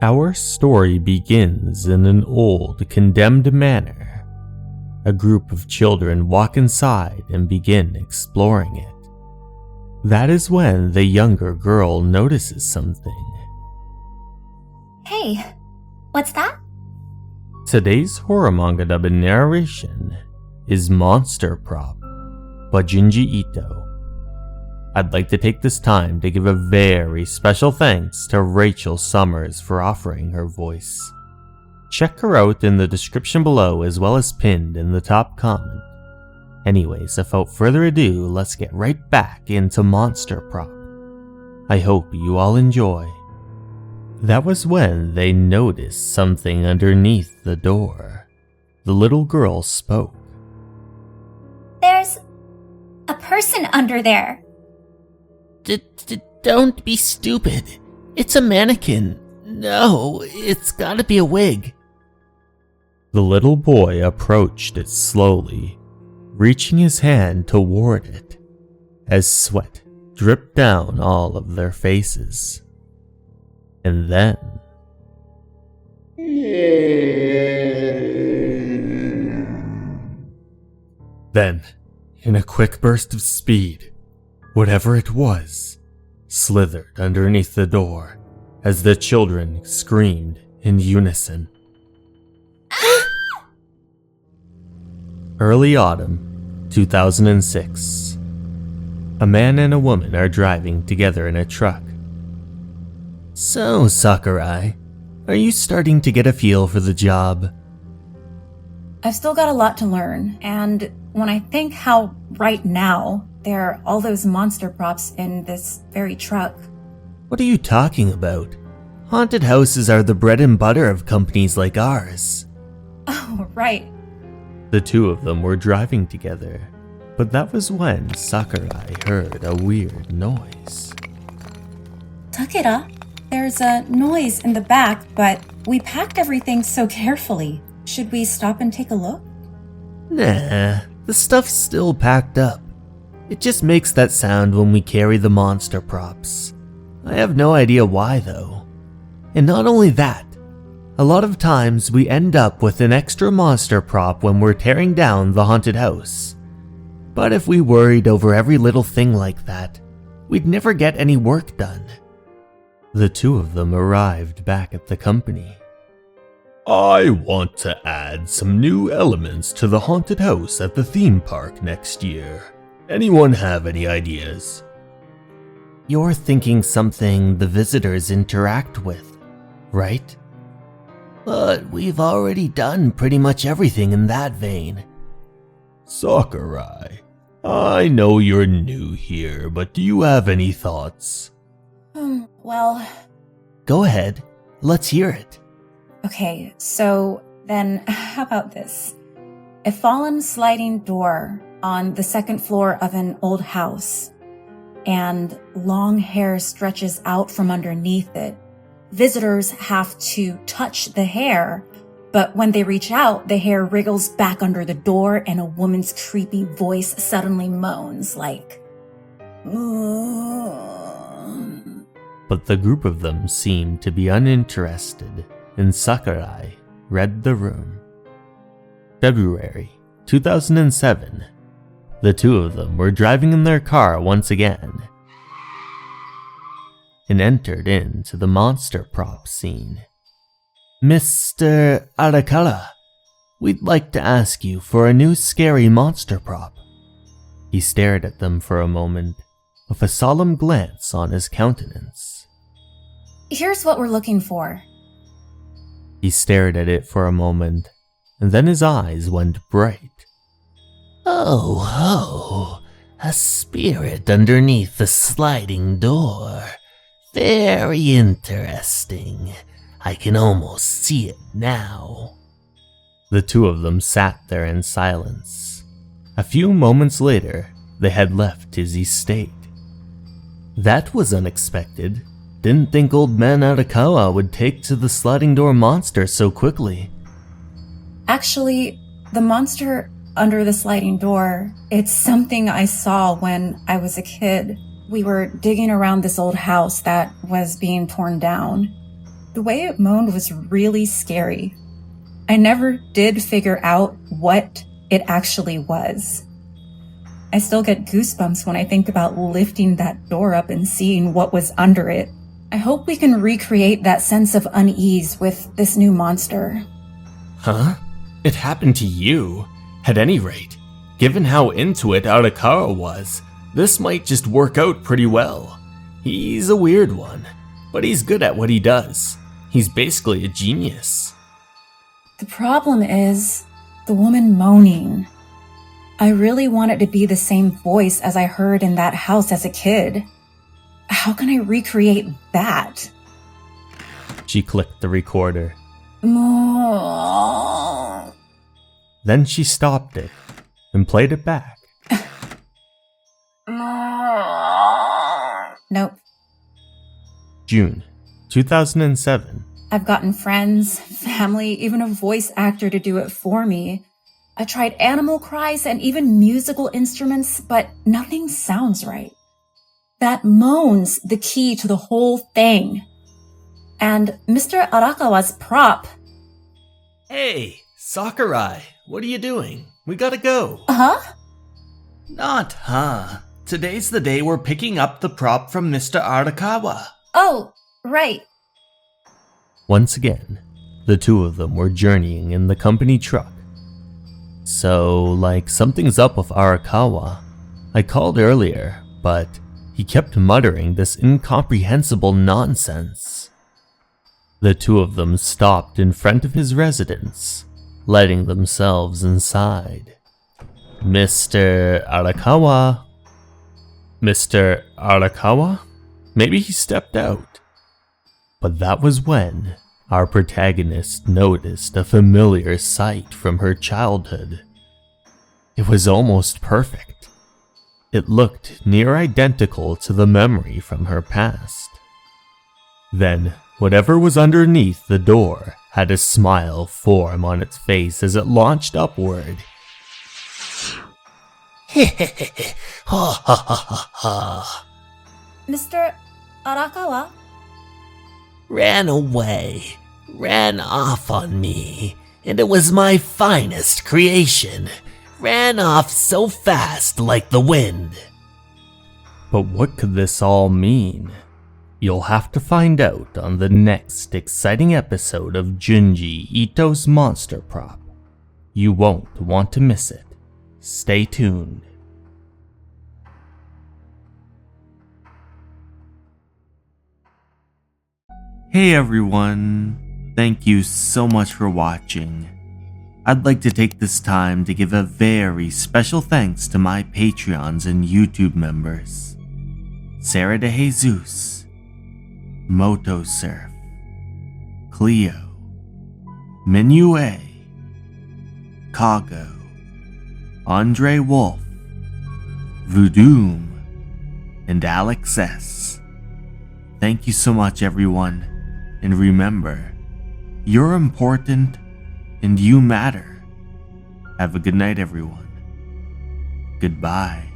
Our story begins in an old, condemned manor. A group of children walk inside and begin exploring it. That is when the younger girl notices something. Hey, what's that? Today's horror manga dub in narration is Monster Prop by Junji Ito. I'd like to take this time to give a very special thanks to Rachel Summers for offering her voice. Check her out in the description below as well as pinned in the top comment. Anyways, without further ado, let's get right back into Monster Prop. I hope you all enjoy. That was when they noticed something underneath the door. The little girl spoke. There's a person under there. Don't be stupid. It's a mannequin. No, it's gotta be a wig. The little boy approached it slowly, reaching his hand toward it, as sweat dripped down all of their faces. And then... Then, in a quick burst of speed, whatever it was, slithered underneath the door as the children screamed in unison. Early autumn, 2006. A man and a woman are driving together in a truck. So, Sakurai, are you starting to get a feel for the job? I've still got a lot to learn, and when I think how right now there are all those monster props in this very truck. What are you talking about? Haunted houses are the bread and butter of companies like ours. Oh, right. The two of them were driving together, but that was when Sakurai heard a weird noise. Takeda, there's a noise in the back, but we packed everything so carefully. Should we stop and take a look? Nah, the stuff's still packed up. It just makes that sound when we carry the monster props. I have no idea why though. And not only that, a lot of times we end up with an extra monster prop when we're tearing down the haunted house. But if we worried over every little thing like that, we'd never get any work done. The two of them arrived back at the company. I want to add some new elements to the haunted house at the theme park next year. Anyone have any ideas? You're thinking something the visitors interact with, right? But we've already done pretty much everything in that vein. Sakurai, I know you're new here, but do you have any thoughts? Well... Go ahead, let's hear it. Okay, so then how about this? A fallen sliding door on the second floor of an old house, and long hair stretches out from underneath it. Visitors have to touch the hair, but when they reach out, the hair wriggles back under the door and a woman's creepy voice suddenly moans like... But the group of them seemed to be uninterested, and Sakurai read the room. February 2007. The two of them were driving in their car once again and entered into the monster prop scene. Mr. Arakawa, we'd like to ask you for a new scary monster prop. He stared at them for a moment, with a solemn glance on his countenance. Here's what we're looking for. He stared at it for a moment, and then his eyes went bright. Oh ho, a spirit underneath the sliding door. Very interesting. I can almost see it now. The two of them sat there in silence. A few moments later, they had left his estate. That was unexpected. Didn't think old man Arakawa would take to the sliding door monster so quickly. Actually, the monster under the sliding door, it's something I saw when I was a kid. We were digging around this old house that was being torn down. The way it moaned was really scary. I never did figure out what it actually was. I still get goosebumps when I think about lifting that door up and seeing what was under it. I hope we can recreate that sense of unease with this new monster. Huh? It happened to you? At any rate, given how into it Arakawa was, this might just work out pretty well. He's a weird one, but he's good at what he does. He's basically a genius. The problem is the woman moaning. I really want it to be the same voice as I heard in that house as a kid. How can I recreate that? She clicked the recorder. Moo. Then she stopped it and played it back. Nope. June 2007. I've gotten friends, family, even a voice actor to do it for me. I tried animal cries and even musical instruments, but nothing sounds right. That moan's the key to the whole thing. And Mr. Arakawa's prop. Hey, Sakurai, what are you doing? We gotta go. Huh? Not huh. Today's the day we're picking up the prop from Mr. Arakawa. Oh, right. Once again, the two of them were journeying in the company truck. So, like, something's up with Arakawa. I called earlier, but he kept muttering this incomprehensible nonsense. The two of them stopped in front of his residence, letting themselves inside. Mr. Arakawa? Mr. Arakawa? Maybe he stepped out. But that was when our protagonist noticed a familiar sight from her childhood. It was almost perfect. It looked near identical to the memory from her past. Then, whatever was underneath the door had a smile form on its face as it launched upward. Ha ha ha ha ha. Mr. Arakawa? Ran away. Ran off on me. And it was my finest creation. Ran off so fast like the wind. But what could this all mean? You'll have to find out on the next exciting episode of Junji Ito's Monster Prop. You won't want to miss it. Stay tuned. Hey everyone, thank you so much for watching. I'd like to take this time to give a very special thanks to my Patreons and YouTube members. Sarah de Jesus, Moto Surf, Cleo, Minue, Kago, Andre Wolf, Voodoom, and Alex S. Thank you so much everyone. And remember, you're important and you matter. Have a good night, everyone. Goodbye.